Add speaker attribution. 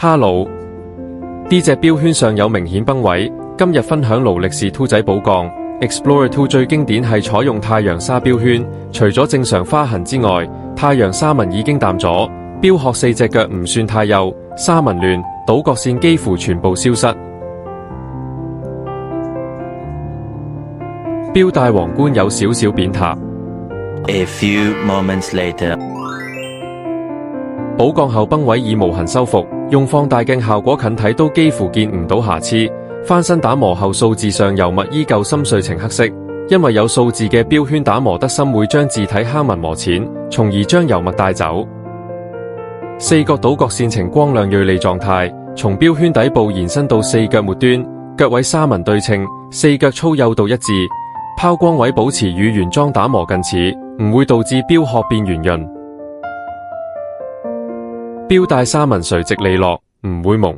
Speaker 1: 哈嘍，呢隻標圈上有明顯崩位。今日分享勞力士兔仔寶鋼 Explorer 2最經典係採用太陽沙標圈，除咗正常花痕之外，太陽沙紋已經淡咗，標殼四隻腳唔算太幼，沙紋亂，倒角線幾乎全部消失。標帶皇冠有少少扁塌。
Speaker 2: A few moments later，
Speaker 1: 寶鋼後崩位已無痕修復，用放大鏡效果近睇都幾乎見唔到瑕疵。翻新打磨後數字上油墨依舊深邃呈黑色，因為有數字嘅標圈打磨得深會將字體坑紋磨淺，從而將油墨帶走。四角倒角線呈光亮銳利狀態，從標圈底部延伸到四腳末端，腳位沙紋對稱，四腳粗幼度一致，拋光位保持與原裝打磨近似，唔會導致標殼變圓潤。標帶沙紋垂直利落，唔會蒙。